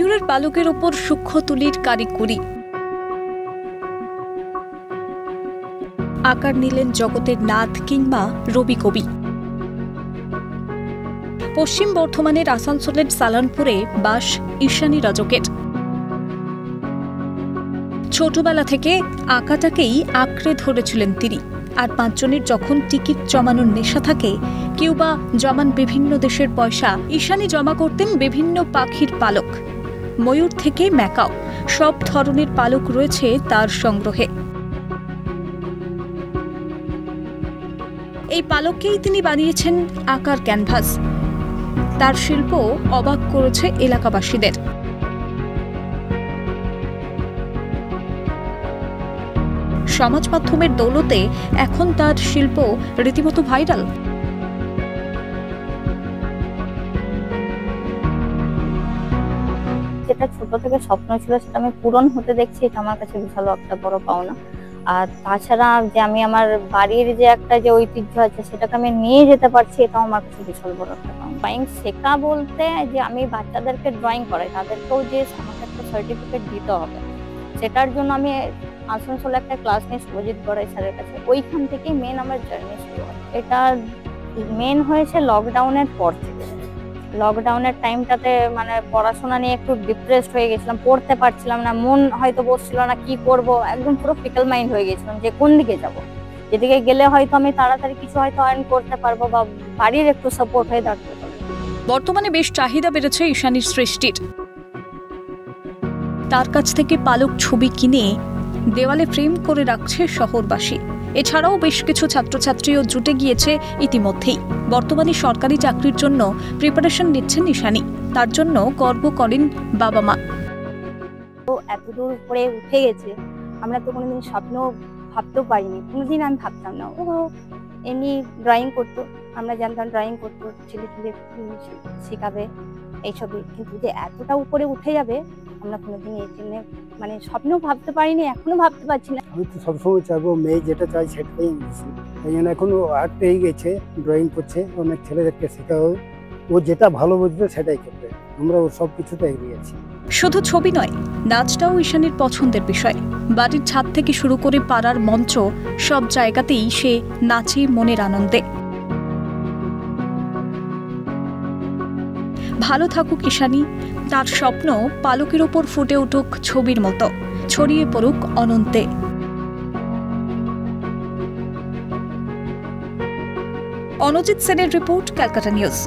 ময়ূরের পালকের ওপর সূক্ষ্ম তুলির কারিকুরি। আকার নিলেন জগতের নাথ কিংবা রবি কবি। পশ্চিম বর্ধমানের আসানসোলের সালানপুরে বাস ঈশানী রজকের। ছোটবেলা থেকে আঁকাটাকেই আঁকড়ে ধরেছিলেন তিনি। আর 5 জনের যখন টিকিট জমানোর নেশা থাকে, কেউ বা জমান বিভিন্ন দেশের পয়সা, ঈশানী জমা করতেন বিভিন্ন পাখির পালক। ময়ূর থেকে ম্যাকাও সব ধরনের পালক রয়েছে তার সংগ্রহে। এই পালককেই তিনি বানিয়েছেন আঁকার ক্যানভাস। তার শিল্প অবাক করেছে এলাকাবাসীদের। সমাজ মাধ্যমের দৌলতে এখন তার শিল্প রীতিমতো ভাইরাল। যেটা ছোট থেকে স্বপ্ন ছিল সেটা আমি পূরণ হতে দেখছি, এটা আমার কাছে বিশাল একটা বড় পাওনা। আর তাছাড়া যে আমি আমার বাড়ির যে একটা যে ঐতিহ্য আছে সেটাকে আমি নিয়ে যেতে পারছি, এটাও আমার কাছে বিশাল বড় একটা পাওনা। ড্রয়িং শেখা বলতে যে আমি বাচ্চাদেরকে ড্রয়িং করাই, তাদেরকেও যে আমাকে একটা সার্টিফিকেট দিতে হবে, সেটার জন্য আমি আসানসোলে একটা ক্লাস নিয়ে সুজিত গড়াই স্যারের কাছে। ওইখান থেকেই মেন আমার জার্নি শুরু হয়। এটা মেন হয়েছে লকডাউনের পর থেকে। লকডাউনের টাইমটাতে মানে পড়াশোনা নিয়ে একটু ডিপ্রেসড হয়ে গেছিলাম, পড়তে পারছিলাম না, মন হয়তো বসছিল না, কি করব, একদম পুরো ফিকল মাইন্ড হয়ে গেছিলাম যে কোন দিকে যাব, যেদিকে গেলে হয়তো আমি তাড়াতাড়ি কিছু হয়তো আর্ন করতে পারবো বা বাড়ির একটু সাপোর্ট হয়ে দাঁড়াতে পারবো। বর্তমানে বেশ চাহিদা বেড়েছে ঈশানীর সৃষ্টির। তার কাছ থেকে পালক ছবি কিনে দেওয়ালে ফ্রেম করে রাখছে শহরবাসী। এছাড়াও বেশ কিছু ছাত্রছাত্রীও জুটে গিয়েছে ইতিমধ্যেই। বর্তমানে সরকারি চাকরির জন্য প্রিপারেশন নিচ্ছেন ঈশানী। তার জন্য গর্ব করেন বাবা মা। তো এতদূর করে উঠে গেছে, আমরা তো কোনোদিন স্বপ্ন ভাবতেও পারিনি, কোনোদিন আমি ভাবতাম না। ও এমনি ড্রয়িং করতো, আমরা জানতাম ড্রয়িং করতো, ছেলে শেখাবে এইসবই, কিন্তু যে এতটা উপরে উঠে যাবে আমরা কোনোদিন এই জন্য মানে স্বপ্ন ভাবতে পারিনি, এখনো ভাবতে পারছি না। আমি তো সবসময় চাইবো মেয়ে যেটা চাই সেটাই আমি দিচ্ছি। এই জন্য এখন ও আর্ট পেয়ে গেছে, ড্রয়িং করছে, অনেক ছেলেদেরকে শেখাও, ও যেটা ভালো বুঝবে সেটাই করবে। আমরা ওর সব কিছুতে এগিয়ে আছি। শুধু ছবি নয়, নাচটাও ঈশানীর পছন্দের বিষয়। বাড়ির ছাদ থেকে শুরু করে পাড়ার মঞ্চ, সব জায়গাতেই সে নাচে মনের আনন্দে। ভালো থাকুক ঈশানী। তার স্বপ্ন পালকের ওপর ফুটে উঠুক ছবির মতো, ছড়িয়ে পড়ুক অনন্তে। অনুজিৎ সেনের রিপোর্ট, ক্যালকাটা নিউজ।